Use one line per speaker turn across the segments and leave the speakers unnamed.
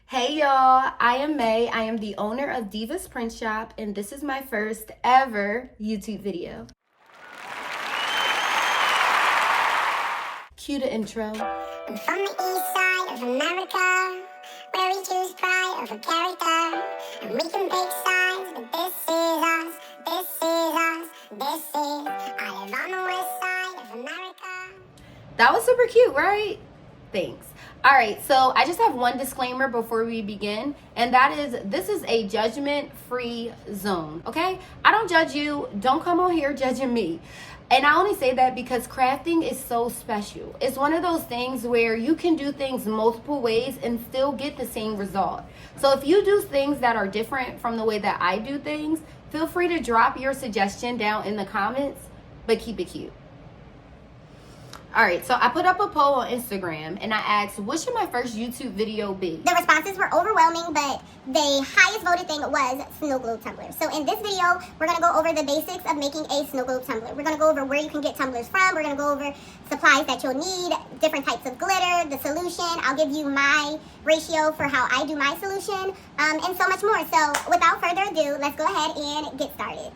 Hey y'all, I am May. I am the owner of Diva's Print Shop, and this is my first ever YouTube video. Cue the intro.
I'm from the east side of America, where we choose pride over character. And we can pick sides, but this is us, this is us, this is. I live on the west side of America.
That was super cute, right? Thanks. All right, so I just have one disclaimer before we begin, and that is this is a judgment-free zone, okay? I don't judge you. Don't come on here judging me. And I only say that because crafting is so special. It's one of those things where you can do things multiple ways and still get the same result. So if you do things that are different from the way that I do things, feel free to drop your suggestion down in the comments, but keep it cute. All right, so I put up a poll on Instagram and I asked, what should my first YouTube video be?
The responses were overwhelming, but the highest voted thing was Snowglobe Tumbler. So in this video, we're going to go over the basics of making a Snowglobe Tumbler. We're going to go over where you can get tumblers from. We're going to go over supplies that you'll need, different types of glitter, the solution. I'll give you my ratio for how I do my solution, and so much more. So without further ado, let's go ahead and get started.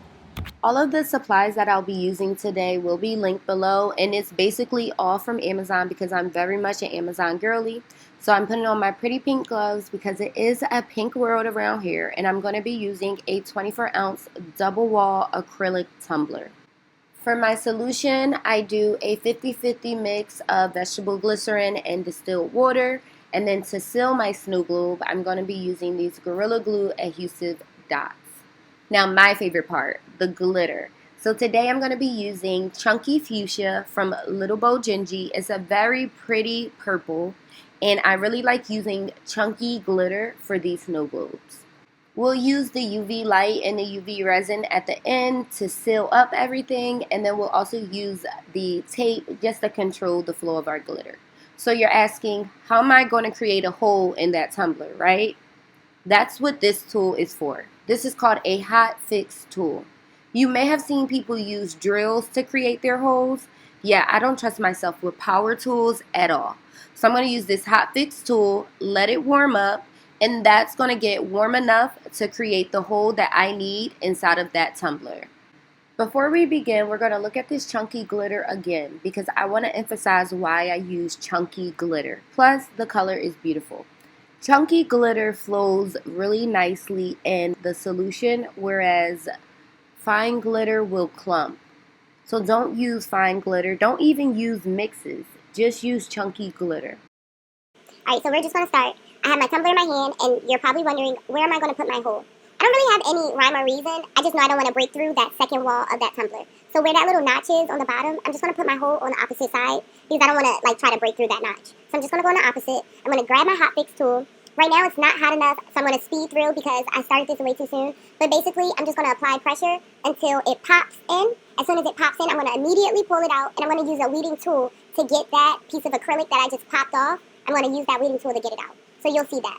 All of the supplies that I'll be using today will be linked below, and it's basically all from Amazon because I'm very much an Amazon girly. So I'm putting on my pretty pink gloves because it is a pink world around here, and I'm going to be using a 24-ounce double wall acrylic tumbler. For my solution, I do a 50-50 mix of vegetable glycerin and distilled water, and then to seal my snow globe, I'm going to be using these Gorilla Glue adhesive dots. Now my favorite part, the glitter. So today I'm going to be using Chunky Fuchsia from Little Bow Gingy. It's a very pretty purple, and I really like using chunky glitter for these snow globes. We'll use the UV light and the UV resin at the end to seal up everything, and then we'll also use the tape just to control the flow of our glitter. So you're asking, how am I going to create a hole in that tumbler, right? That's what this tool is for. This is called a hot fix tool. You may have seen people use drills to create their holes. Yeah, I don't trust myself with power tools at all. So I'm going to use this hot fix tool, let it warm up, and that's going to get warm enough to create the hole that I need inside of that tumbler. Before we begin, we're going to look at this chunky glitter again because I want to emphasize why I use chunky glitter. Plus, the color is beautiful. Chunky glitter flows really nicely in the solution, whereas fine glitter will clump. So don't use fine glitter. Don't even use mixes. Just use chunky glitter.
Alright, so we're just going to start. I have my tumbler in my hand, and you're probably wondering, where am I going to put my hole? I don't really have any rhyme or reason. I just know I don't want to break through that second wall of that tumbler. So where that little notch is on the bottom, I'm just going to put my hole on the opposite side because I don't want to try to break through that notch. So I'm just going to go on the opposite. I'm going to grab my hot fix tool. Right now it's not hot enough, so I'm going to speed through because I started this way too soon. But basically, I'm just going to apply pressure until it pops in. As soon as it pops in, I'm going to immediately pull it out, and I'm going to use a weeding tool to get that piece of acrylic that I just popped off. I'm going to use that weeding tool to get it out. So you'll see that.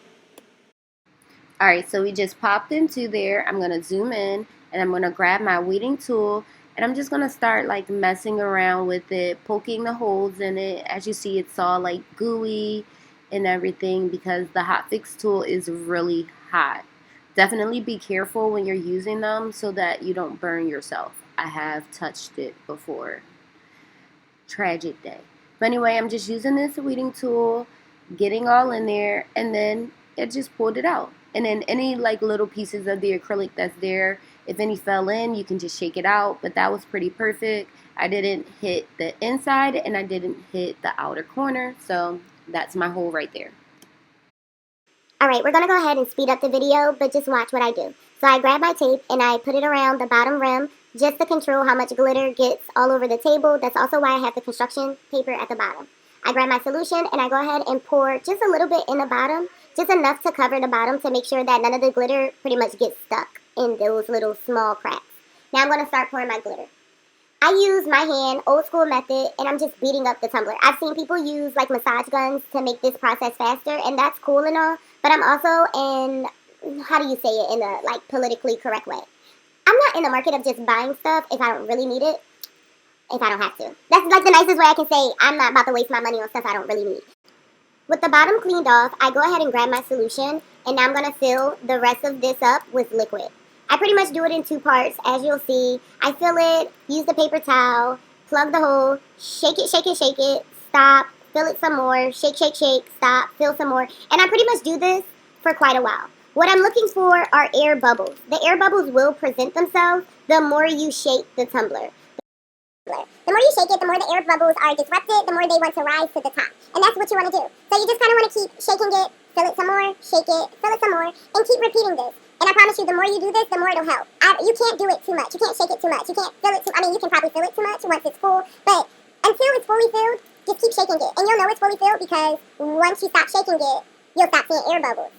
Alright, so we just popped into there. I'm going to zoom in, and I'm going to grab my weeding tool, and I'm just going to start messing around with it, poking the holes in it. As you see, it's all gooey and everything because the hot fix tool is really hot. Definitely be careful when you're using them so that you don't burn yourself. I have touched it before. Tragic day. But anyway, I'm just using this weeding tool, getting all in there, and then it just pulled it out. And then any little pieces of the acrylic that's there, if any fell in, you can just shake it out. But that was pretty perfect. I didn't hit the inside and I didn't hit the outer corner, so that's my hole right there.
Alright, we're going to go ahead and speed up the video, but just watch what I do. So I grab my tape and I put it around the bottom rim just to control how much glitter gets all over the table. That's also why I have the construction paper at the bottom. I grab my solution and I go ahead and pour just a little bit in the bottom, just enough to cover the bottom to make sure that none of the glitter pretty much gets stuck in those little small cracks. Now I'm going to start pouring my glitter. I use my hand, old school method, and I'm just beating up the tumbler. I've seen people use massage guns to make this process faster, and that's cool and all, but I'm also in, how do you say it, in a politically correct way. I'm not in the market of just buying stuff if I don't really need it, if I don't have to. That's the nicest way I can say I'm not about to waste my money on stuff I don't really need. With the bottom cleaned off, I go ahead and grab my solution, and now I'm going to fill the rest of this up with liquid. I pretty much do it in two parts, as you'll see. I fill it, use the paper towel, plug the hole, shake it, shake it, shake it, stop, fill it some more, shake, shake, shake, stop, fill some more. And I pretty much do this for quite a while. What I'm looking for are air bubbles. The air bubbles will present themselves the more you shake the tumbler. The more you shake it, the more the air bubbles are disrupted, the more they want to rise to the top. And that's what you want to do. So you just kind of want to keep shaking it, fill it some more, shake it, fill it some more, and keep repeating this. And I promise you, the more you do this, the more it'll help. You can't do it too much. You can't shake it too much. You can't fill it too, you can probably fill it too much once it's full, but until it's fully filled, just keep shaking it. And you'll know it's fully filled because once you stop shaking it, you'll stop seeing air bubbles.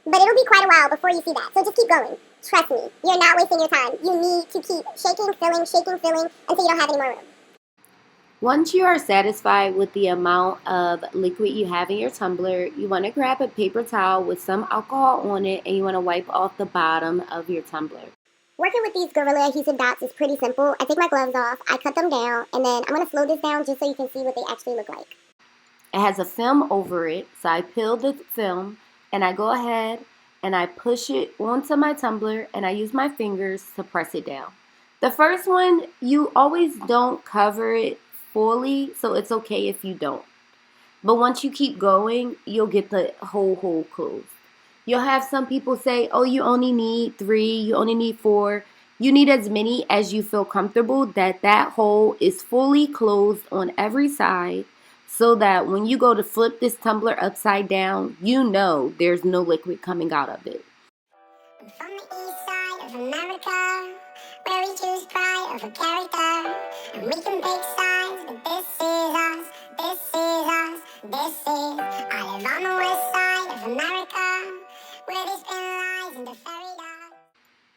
But it'll be quite a while before you see that. So just keep going. Trust me. You're not wasting your time. You need to keep shaking, filling, until you don't have any more room.
Once you are satisfied with the amount of liquid you have in your tumbler, you want to grab a paper towel with some alcohol on it, and you want to wipe off the bottom of your tumbler.
Working with these Gorilla Adhesive dots is pretty simple. I take my gloves off, I cut them down, and then I'm going to slow this down just so you can see what they actually look like.
It has a film over it, so I peel the film, and I go ahead and I push it onto my tumbler, and I use my fingers to press it down. The first one, you always don't cover it fully, so it's okay if you don't. But once you keep going, you'll get the whole hole closed. You'll have some people say, oh, you only need 3, you only need 4. You need as many as you feel comfortable that hole is fully closed on every side, so that when you go to flip this tumbler upside down, you know there's no liquid coming out of it.
From the east side of America, where we choose pride over character, and we can pick sides, but this is us, this is us, this is. I live on the west side of America, where they spin lies into fairy dust.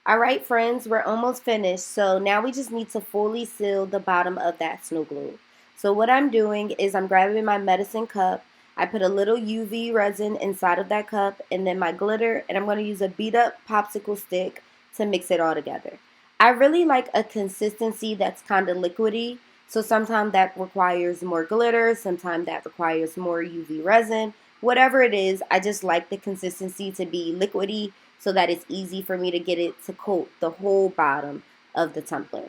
Alright friends, we're almost finished, so now we just need to fully seal the bottom of that snow globe. So what I'm doing is I'm grabbing my medicine cup, I put a little UV resin inside of that cup, and then my glitter, and I'm going to use a beat up popsicle stick to mix it all together. I really like a consistency that's kind of liquidy, so sometimes that requires more glitter, sometimes that requires more UV resin. Whatever it is, I just like the consistency to be liquidy so that it's easy for me to get it to coat the whole bottom of the tumbler.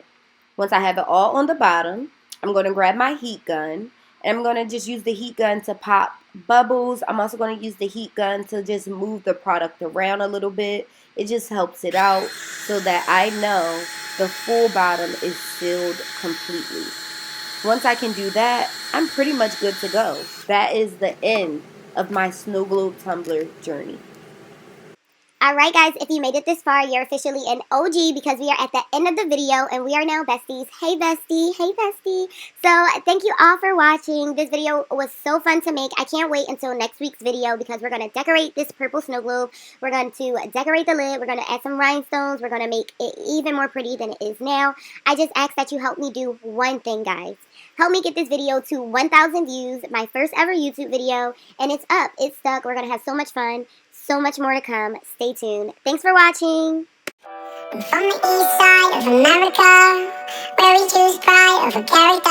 Once I have it all on the bottom, I'm going to grab my heat gun, and I'm going to just use the heat gun to pop bubbles. I'm also going to use the heat gun to just move the product around a little bit. It just helps it out so that I know the full bottom is sealed completely. Once I can do that, I'm pretty much good to go. That is the end of my snow globe tumbler journey.
Alright guys, if you made it this far, you're officially an OG because we are at the end of the video and we are now besties. Hey bestie, hey bestie. So thank you all for watching. This video was so fun to make. I can't wait until next week's video because we're going to decorate this purple snow globe. We're going to decorate the lid. We're going to add some rhinestones. We're going to make it even more pretty than it is now. I just ask that you help me do one thing, guys. Help me get this video to 1,000 views, my first ever YouTube video, and it's up. It's stuck. We're going to have so much fun. So much more to come. Stay tuned. Thanks for watching. I'm from the east side of America, where we choose pride over character,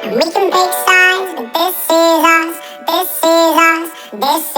and we can pick sides, but this is us, this is us, this